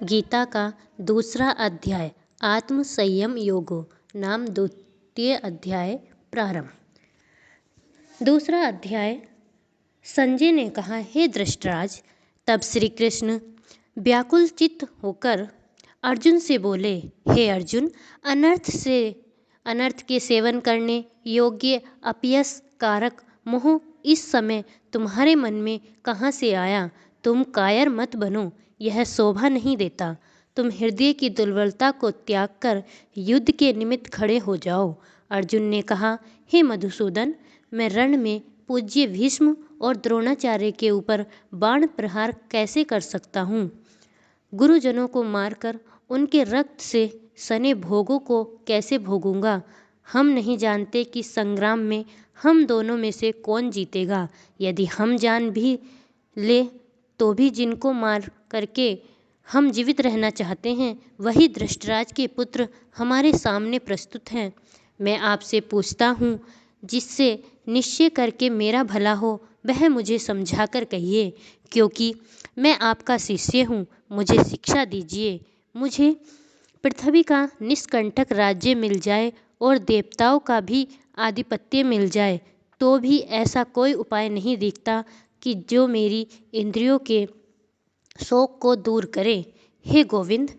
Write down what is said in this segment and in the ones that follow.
गीता का दूसरा अध्याय आत्म संयम योगो नाम द्वितीय अध्याय प्रारंभ। दूसरा अध्याय। संजय ने कहा, हे धृतराज। तब श्री कृष्ण व्याकुल चित्त होकर अर्जुन से बोले, हे अर्जुन, अनर्थ के सेवन करने योग्य अपयस कारक मोह इस समय तुम्हारे मन में कहाँ से आया? तुम कायर मत बनो, यह शोभा नहीं देता। तुम हृदय की दुर्बलता को त्याग कर युद्ध के निमित्त खड़े हो जाओ। अर्जुन ने कहा, हे मधुसूदन, मैं रण में पूज्य भीष्म और द्रोणाचार्य के ऊपर बाण प्रहार कैसे कर सकता हूँ? गुरुजनों को मारकर उनके रक्त से सने भोगों को कैसे भोगूंगा? हम नहीं जानते कि संग्राम में हम दोनों में से कौन जीतेगा। यदि हम जान भी ले तो भी जिनको मार करके हम जीवित रहना चाहते हैं, वही धृतराज के पुत्र हमारे सामने प्रस्तुत हैं। मैं आपसे पूछता हूँ, जिससे निश्चय करके मेरा भला हो वह मुझे समझाकर कहिए, क्योंकि मैं आपका शिष्य हूँ। मुझे शिक्षा दीजिए। मुझे पृथ्वी का निष्कंटक राज्य मिल जाए और देवताओं का भी आधिपत्य मिल जाए, तो भी ऐसा कोई उपाय नहीं दिखता कि जो मेरी इंद्रियों के शोक को दूर करे। हे गोविंद,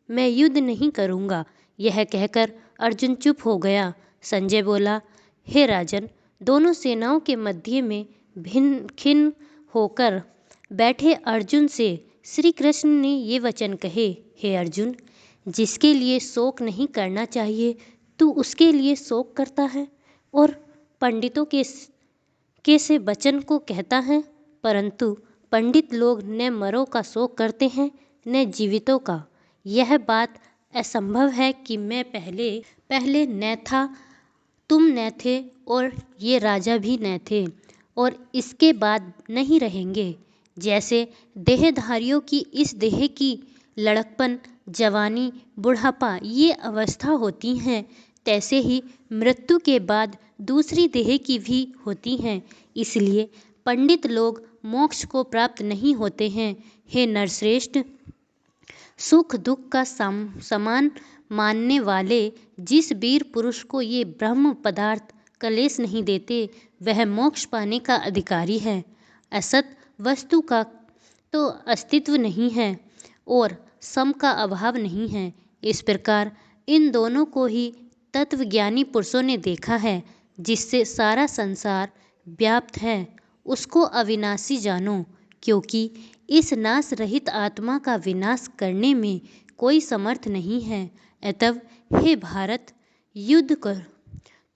मैं युद्ध नहीं करूँगा। यह कहकर अर्जुन चुप हो गया। संजय बोला, हे राजन, दोनों सेनाओं के मध्य में भिन्न खिन्न होकर बैठे अर्जुन से श्री कृष्ण ने ये वचन कहे, हे अर्जुन, जिसके लिए शोक नहीं करना चाहिए तू उसके लिए शोक करता है, और पंडितों के से वचन को कहता है। परंतु पंडित लोग न मरों का शोक करते हैं न जीवितों का। यह बात असंभव है कि मैं पहले न था, तुम न थे, और ये राजा भी न थे, और इसके बाद नहीं रहेंगे। जैसे देहधारियों की इस देह की लड़कपन, जवानी, बुढ़ापा ये अवस्था होती हैं, तैसे ही मृत्यु के बाद दूसरी देह की भी होती हैं। इसलिए पंडित लोग मोक्ष को प्राप्त नहीं होते हैं। हे नरश्रेष्ठ, सुख दुख का समान मानने वाले जिस वीर पुरुष को ये ब्रह्म पदार्थ कलेश नहीं देते, वह मोक्ष पाने का अधिकारी है। असत वस्तु का तो अस्तित्व नहीं है और सम का अभाव नहीं है। इस प्रकार इन दोनों को ही तत्वज्ञानी पुरुषों ने देखा है। जिससे सारा संसार व्याप्त है, उसको अविनाशी जानो, क्योंकि इस नाश रहित आत्मा का विनाश करने में कोई समर्थ नहीं है। अतः हे भारत,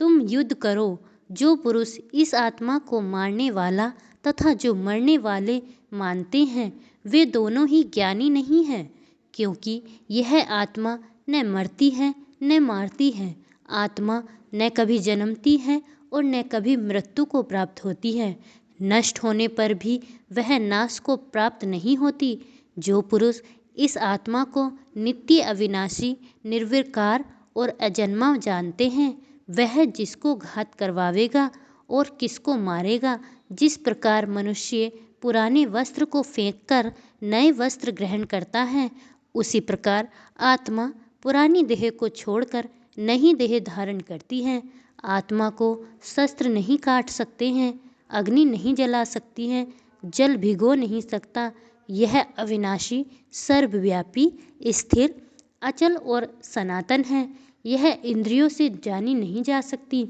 तुम युद्ध करो। जो पुरुष इस आत्मा को मारने वाला तथा जो मरने वाले मानते हैं, वे दोनों ही ज्ञानी नहीं हैं, क्योंकि यह आत्मा न मरती है न मारती है। आत्मा न कभी जन्मती है और न कभी मृत्यु को प्राप्त होती है। नष्ट होने पर भी वह नाश को प्राप्त नहीं होती। जो पुरुष इस आत्मा को नित्य, अविनाशी, निर्विकार और अजन्मा जानते हैं, वह जिसको घात करवावेगा और किसको मारेगा, जिस प्रकार मनुष्य पुराने वस्त्र को फेंककर नए वस्त्र ग्रहण करता है, उसी प्रकार आत्मा पुरानी देह को छोड़कर नई देह धारण करती है। आत्मा को शस्त्र नहीं काट सकते हैं, अग्नि नहीं जला सकती है, जल भिगो नहीं सकता। यह अविनाशी, सर्वव्यापी, स्थिर, अचल और सनातन है। यह इंद्रियों से जानी नहीं जा सकती।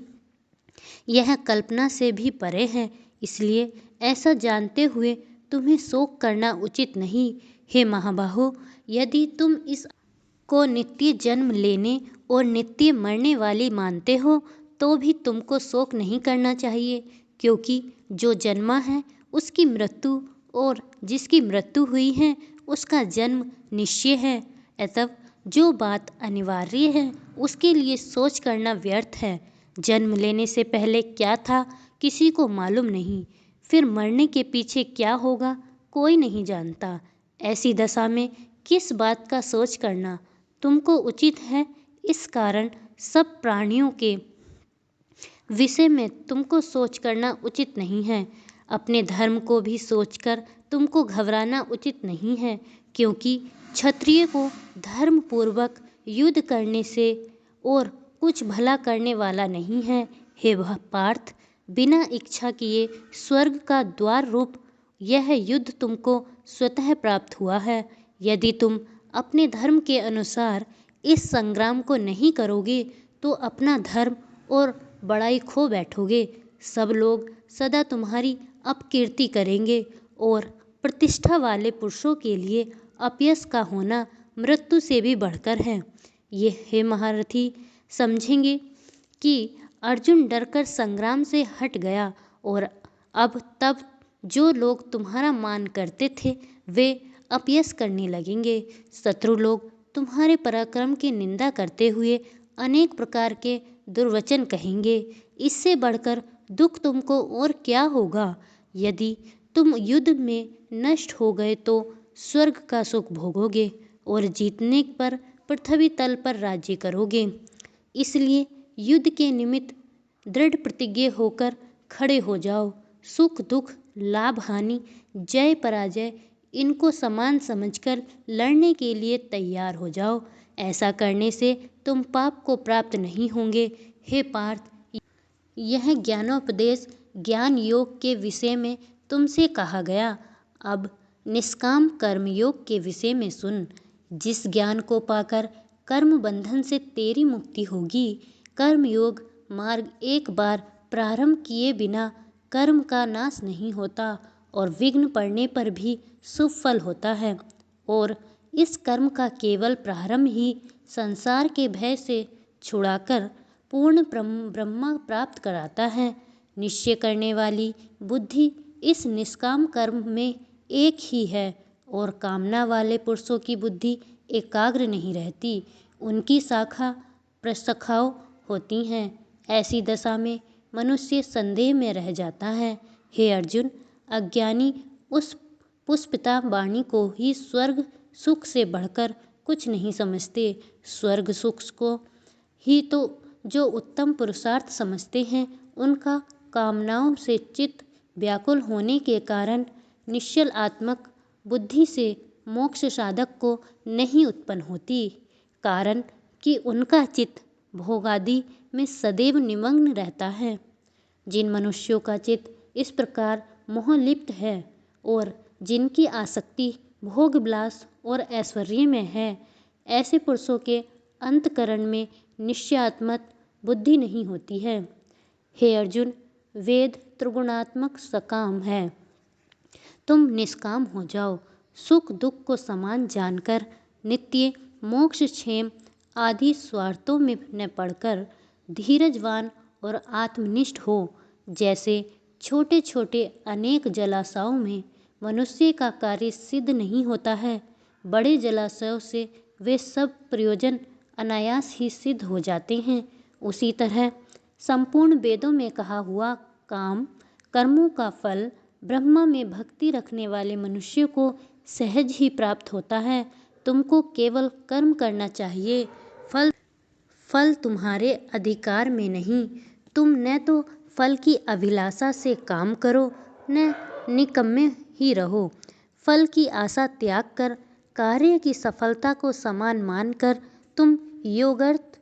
यह कल्पना से भी परे है। इसलिए ऐसा जानते हुए तुम्हें शोक करना उचित नहीं। हे महाबाहो, यदि तुम इस को नित्य जन्म लेने और नित्य मरने वाली मानते हो, तो भी तुमको शोक नहीं करना चाहिए, क्योंकि जो जन्मा है उसकी मृत्यु, और जिसकी मृत्यु हुई है उसका जन्म निश्चय है। अतः जो बात अनिवार्य है उसके लिए सोच करना व्यर्थ है। जन्म लेने से पहले क्या था किसी को मालूम नहीं, फिर मरने के पीछे क्या होगा कोई नहीं जानता। ऐसी दशा में किस बात का सोच करना तुमको उचित है? इस कारण सब प्राणियों के विषय में तुमको सोच करना उचित नहीं है। अपने धर्म को भी सोचकर तुमको घबराना उचित नहीं है, क्योंकि क्षत्रिय को धर्म पूर्वक युद्ध करने से और कुछ भला करने वाला नहीं है। हे पार्थ, बिना इच्छा किए स्वर्ग का द्वार रूप यह युद्ध तुमको स्वतः प्राप्त हुआ है। यदि तुम अपने धर्म के अनुसार इस संग्राम को नहीं करोगे तो अपना धर्म और बड़ाई खो बैठोगे। सब लोग सदा तुम्हारी अपकीर्ति करेंगे और प्रतिष्ठा वाले पुरुषों के लिए अपयश का होना मृत्यु से भी बढ़कर है। ये हे महारथी, समझेंगे कि अर्जुन डरकर संग्राम से हट गया और अब तब जो लोग तुम्हारा मान करते थे वे अपयश करने लगेंगे। शत्रु लोग तुम्हारे पराक्रम की निंदा करते हुए अनेक प्रकार के दुर्वचन कहेंगे। इससे बढ़कर दुख तुमको और क्या होगा। यदि तुम युद्ध में नष्ट हो गए तो स्वर्ग का सुख भोगोगे और जीतने पर पृथ्वी तल पर राज्य करोगे। इसलिए युद्ध के निमित्त दृढ़ प्रतिज्ञ होकर खड़े हो जाओ। सुख दुख, लाभ हानि, जय पराजय, इनको समान समझकर लड़ने के लिए तैयार हो जाओ। ऐसा करने से तुम पाप को प्राप्त नहीं होंगे। हे पार्थ, यह ज्ञानोपदेश ज्ञान योग के विषय में तुमसे कहा गया। अब निष्काम कर्म योग के विषय में सुन। जिस ज्ञान को पाकर कर्म बंधन से तेरी मुक्ति होगी। कर्म योग मार्ग एक बार प्रारंभ किए बिना कर्म का नाश नहीं होता और विघ्न पड़ने पर भी शुभ फल होता है। और इस कर्म का केवल प्रारंभ ही संसार के भय से छुड़ाकर पूर्ण ब्रह्म प्राप्त कराता है। निश्चय करने वाली बुद्धि इस निष्काम कर्म में एक ही है और कामना वाले पुरुषों की बुद्धि एकाग्र नहीं रहती, उनकी शाखा प्रशाखाओं होती हैं। ऐसी दशा में मनुष्य संदेह में रह जाता है। हे अर्जुन, अज्ञानी उस पुष्पिता वाणी को ही स्वर्ग सुख से बढ़कर कुछ नहीं समझते। स्वर्ग सुख को ही तो जो उत्तम पुरुषार्थ समझते हैं, उनका कामनाओं से चित्त व्याकुल होने के कारण निश्चल आत्मक बुद्धि से मोक्ष साधक को नहीं उत्पन्न होती, कारण कि उनका चित्त भोगादि में सदैव निमग्न रहता है। जिन मनुष्यों का चित्त इस प्रकार मोहलिप्त है और जिनकी आसक्ति भोग विलास और ऐश्वर्य में है, ऐसे पुरुषों के अंतकरण में निश्चयात्मक बुद्धि नहीं होती है। हे अर्जुन, वेद त्रिगुणात्मक सकाम है, तुम निष्काम हो जाओ। सुख दुख को समान जानकर नित्य मोक्ष क्षेम आदि स्वार्थों में न पड़कर धीरजवान और आत्मनिष्ठ हो। जैसे छोटे छोटे अनेक जलाशयों में मनुष्य का कार्य सिद्ध नहीं होता है, बड़े जलाशयों से वे सब प्रयोजन अनायास ही सिद्ध हो जाते हैं। उसी तरह संपूर्ण वेदों में कहा हुआ काम कर्मों का फल ब्रह्मा में भक्ति रखने वाले मनुष्य को सहज ही प्राप्त होता है। तुमको केवल कर्म करना चाहिए, फल तुम्हारे अधिकार में नहीं। तुम न तो फल की अभिलाषा से काम करो, न निकम्मे ही रहो। फल की आशा त्याग कर कार्य की सफलता को समान मानकर तुम योगर्थ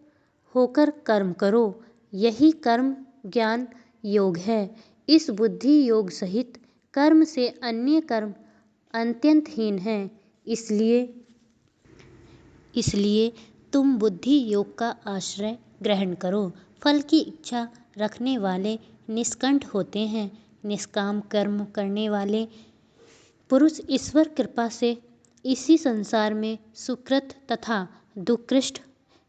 होकर कर्म करो। यही कर्म ज्ञान योग है। इस बुद्धि योग सहित कर्म से अन्य कर्म अत्यंतहीन है। इसलिए तुम बुद्धि योग का आश्रय ग्रहण करो। फल की इच्छा रखने वाले निष्कंठ होते हैं। निष्काम कर्म करने वाले पुरुष ईश्वर कृपा से इसी संसार में सुकृत तथा दुकृष्ट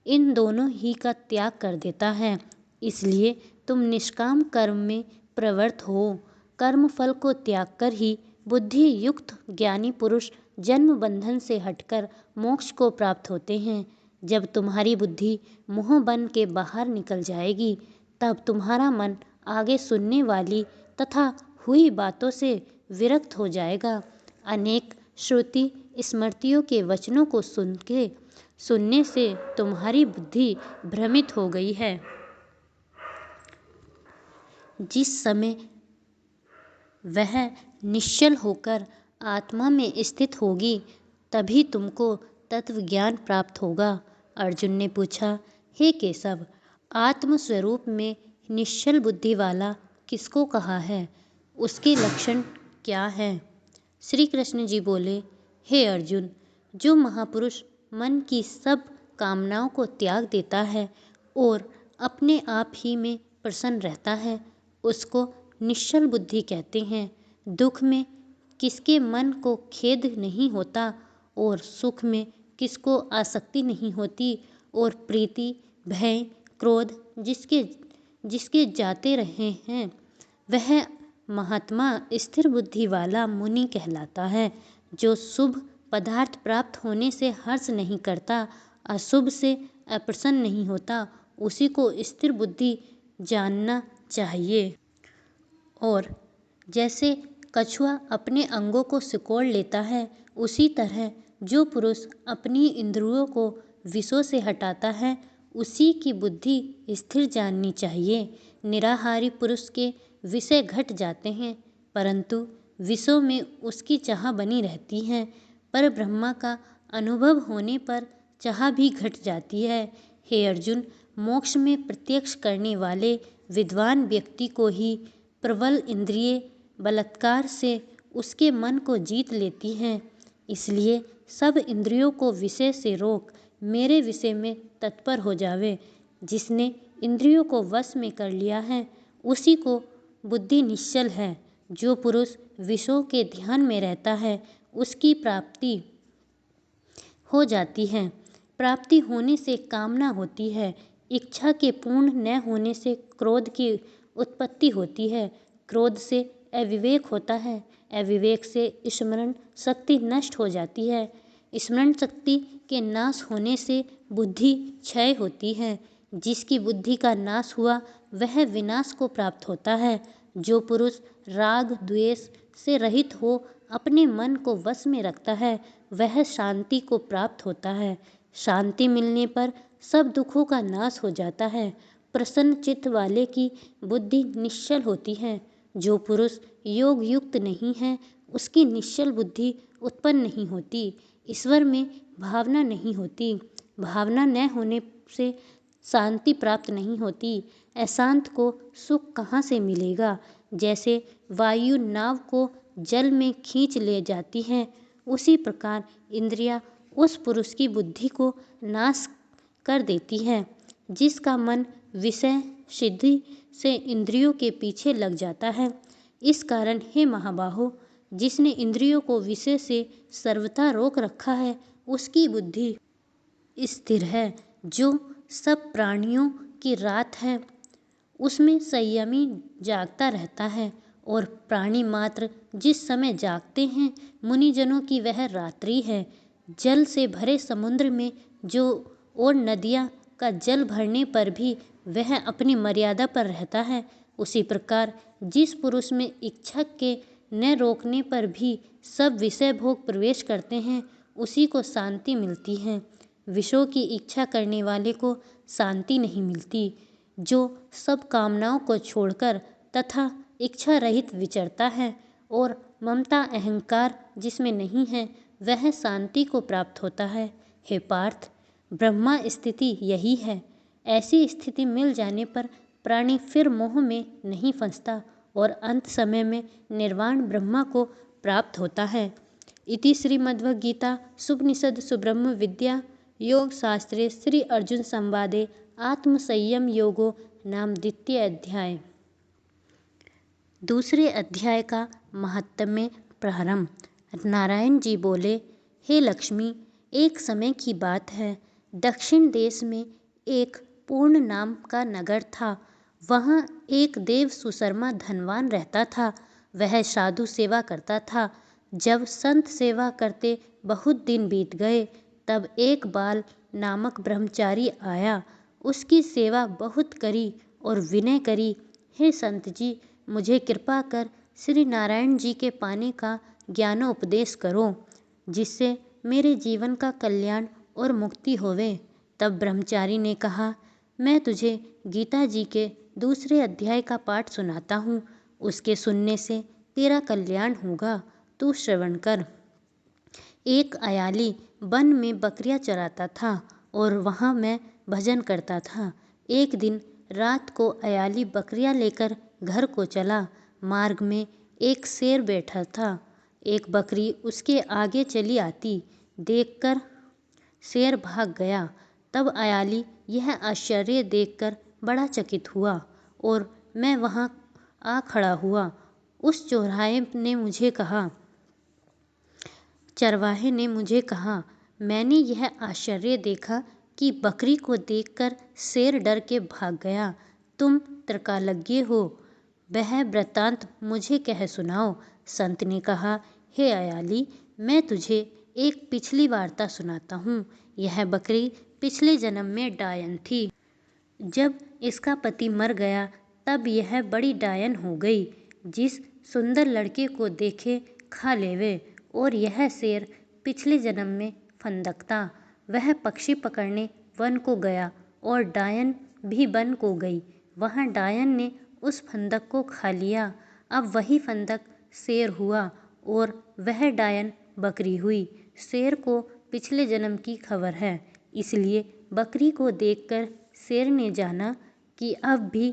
इन दोनों ही का त्याग कर देता है। इसलिए तुम निष्काम कर्म में प्रवृत्त हो। कर्म फल को त्याग कर ही बुद्धि युक्त ज्ञानी पुरुष जन्म बंधन से हटकर मोक्ष को प्राप्त होते हैं। जब तुम्हारी बुद्धि मोह बन के बाहर निकल जाएगी, तब तुम्हारा मन आगे सुनने वाली तथा हुई बातों से विरक्त हो जाएगा। अनेक श्रुति स्मृतियों के वचनों को सुनने से तुम्हारी बुद्धि भ्रमित हो गई है। जिस समय वह निश्चल होकर आत्मा में स्थित होगी, तभी तुमको तत्व ज्ञान प्राप्त होगा। अर्जुन ने पूछा, हे केशव, आत्मस्वरूप में निश्चल बुद्धि वाला किसको कहा है? उसके लक्षण क्या हैं? श्री कृष्ण जी बोले, हे अर्जुन, जो महापुरुष मन की सब कामनाओं को त्याग देता है और अपने आप ही में प्रसन्न रहता है, उसको निश्चल बुद्धि कहते हैं। दुख में किसके मन को खेद नहीं होता और सुख में किसको आसक्ति नहीं होती, और प्रीति, भय, क्रोध जिसके जाते रहे हैं, वह महात्मा स्थिर बुद्धि वाला मुनि कहलाता है। जो शुभ पदार्थ प्राप्त होने से हर्ष नहीं करता, अशुभ से अप्रसन्न नहीं होता, उसी को स्थिर बुद्धि जानना चाहिए। और जैसे कछुआ अपने अंगों को सिकोड़ लेता है, उसी तरह जो पुरुष अपनी इंद्रियों को विषयों से हटाता है, उसी की बुद्धि स्थिर जाननी चाहिए। निराहारी पुरुष के विषय घट जाते हैं, परंतु विषयों में उसकी चाह बनी रहती है। पर ब्रह्मा का अनुभव होने पर चाह भी घट जाती है। हे अर्जुन, मोक्ष में प्रत्यक्ष करने वाले विद्वान व्यक्ति को ही प्रबल इंद्रिय बलात्कार से उसके मन को जीत लेती हैं। इसलिए सब इंद्रियों को विषय से रोक मेरे विषय में तत्पर हो जावे। जिसने इंद्रियों को वश में कर लिया है, उसी को बुद्धि निश्चल है। जो पुरुष विषयों के ध्यान में रहता है, उसकी प्राप्ति हो जाती है। प्राप्ति होने से कामना होती है। इच्छा के पूर्ण न होने से क्रोध की उत्पत्ति होती है। क्रोध से अविवेक होता है। अविवेक से स्मरण शक्ति नष्ट हो जाती है। स्मरण शक्ति के नाश होने से बुद्धि क्षय होती है। जिसकी बुद्धि का नाश हुआ, वह विनाश को प्राप्त होता है। जो पुरुष राग द्वेष से रहित हो अपने मन को वश में रखता है, वह शांति को प्राप्त होता है। शांति मिलने पर सब दुखों का नाश हो जाता है। प्रसन्न चित्त वाले की बुद्धि निश्चल होती है। जो पुरुष योग युक्त नहीं है, उसकी निश्चल बुद्धि उत्पन्न नहीं होती। ईश्वर में भावना नहीं होती। भावना न होने से शांति प्राप्त नहीं होती। अशांत को सुख कहाँ से मिलेगा? जैसे वायु नाव को जल में खींच ले जाती है, उसी प्रकार इंद्रियां उस पुरुष की बुद्धि को नाश कर देती है जिसका मन विषय सिद्धि से इंद्रियों के पीछे लग जाता है। इस कारण हे महाबाहो, जिसने इंद्रियों को विषय से सर्वथा रोक रखा है, उसकी बुद्धि स्थिर है। जो सब प्राणियों की रात है, उसमें संयमी जागता रहता है, और प्राणी मात्र जिस समय जागते हैं, मुनिजनों की वह रात्रि है। जल से भरे समुद्र में जो और नदियाँ का जल भरने पर भी वह अपनी मर्यादा पर रहता है, उसी प्रकार जिस पुरुष में इच्छा के न रोकने पर भी सब विषय भोग प्रवेश करते हैं, उसी को शांति मिलती है। विषयों की इच्छा करने वाले को शांति नहीं मिलती। जो सब कामनाओं को छोड़कर तथा इच्छा रहित विचरता है और ममता अहंकार जिसमें नहीं है, वह शांति को प्राप्त होता है। हे पार्थ, ब्रह्मा स्थिति यही है। ऐसी स्थिति मिल जाने पर प्राणी फिर मोह में नहीं फंसता और अंत समय में निर्वाण ब्रह्मा को प्राप्त होता है। इति श्रीमद्भगवद्गीता सुपनिषद सुब्रह्म विद्या योग शास्त्रे श्री अर्जुन संवादे आत्मसंयम योगो नाम द्वितीय अध्याय। दूसरे अध्याय का महात्म्य प्रारंभ। नारायण जी बोले, हे लक्ष्मी, एक समय की बात है। दक्षिण देश में एक पूर्ण नाम का नगर था। वहाँ एक देव सुशर्मा धनवान रहता था। वह साधु सेवा करता था। जब संत सेवा करते बहुत दिन बीत गए, तब एक बाल नामक ब्रह्मचारी आया। उसकी सेवा बहुत करी और विनय करी, हे संत जी, मुझे कृपा कर श्री नारायण जी के पाने का ज्ञानोपदेश करो, जिससे मेरे जीवन का कल्याण और मुक्ति होवे। तब ब्रह्मचारी ने कहा, मैं तुझे गीता जी के दूसरे अध्याय का पाठ सुनाता हूँ। उसके सुनने से तेरा कल्याण होगा, तू श्रवण कर। एक अयाली वन में बकरियां चराता था और वहाँ मैं भजन करता था। एक दिन रात को अयाली बकरियां लेकर घर को चला। मार्ग में एक शेर बैठा था। एक बकरी उसके आगे चली आती देखकर शेर भाग गया। तब अयाली यह आश्चर्य देखकर बड़ा चकित हुआ और मैं वहाँ आ खड़ा हुआ। उस चरवाहे ने मुझे कहा, मैंने यह आश्चर्य देखा कि बकरी को देखकर शेर डर के भाग गया। तुम तर्कज्ञ हो, वह वृत्तांत मुझे कह सुनाओ। संत ने कहा, हे अयाली, मैं तुझे एक पिछली वार्ता सुनाता हूँ। यह बकरी पिछले जन्म में डायन थी। जब इसका पति मर गया तब यह बड़ी डायन हो गई। जिस सुंदर लड़के को देखे खा लेवे। और यह शेर पिछले जन्म में फंदक था। वह पक्षी पकड़ने वन को गया और डायन भी वन को गई। वहाँ डायन ने उस फंदक को खा लिया। अब वही फंदक शेर हुआ और वह डायन बकरी हुई। शेर को पिछले जन्म की खबर है, इसलिए बकरी को देखकर शेर ने जाना कि अब भी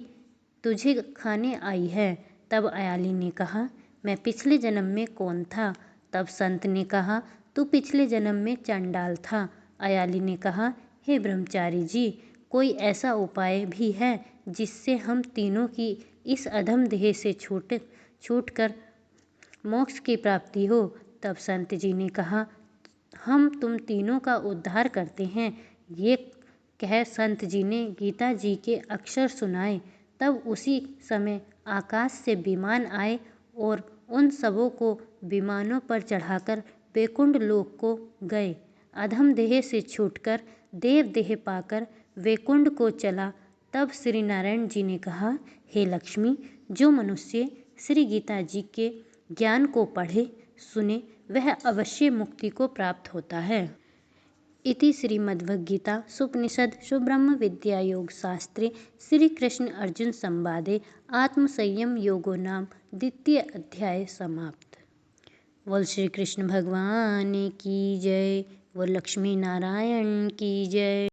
तुझे खाने आई है। तब अयाली ने कहा, मैं पिछले जन्म में कौन था? तब संत ने कहा, तू पिछले जन्म में चंडाल था। अयाली ने कहा, हे ब्रह्मचारी जी, कोई ऐसा उपाय भी है जिससे हम तीनों की इस अधम देह से छूटकर मोक्ष की प्राप्ति हो? तब संत जी ने कहा, हम तुम तीनों का उद्धार करते हैं। ये कह संत जी ने गीता जी के अक्षर सुनाए। तब उसी समय आकाश से विमान आए और उन सबों को विमानों पर चढ़ाकर वैकुंठ लोक को गए। अधम देह से छूटकर देव देह पाकर वैकुंठ को चला। तब श्री नारायण जी ने कहा, हे लक्ष्मी, जो मनुष्य श्री गीता जी के ज्ञान को पढ़े सुने वह अवश्य मुक्ति को प्राप्त होता है। इति श्रीमद्भगवद्गीता सुपनिषद सुब्रह्म विद्या योग शास्त्रे श्री कृष्ण अर्जुन संवादे आत्मसंयम योगो नाम द्वितीय अध्याय समाप्त। बोल श्री कृष्ण भगवान की जय। बोल लक्ष्मी नारायण की जय।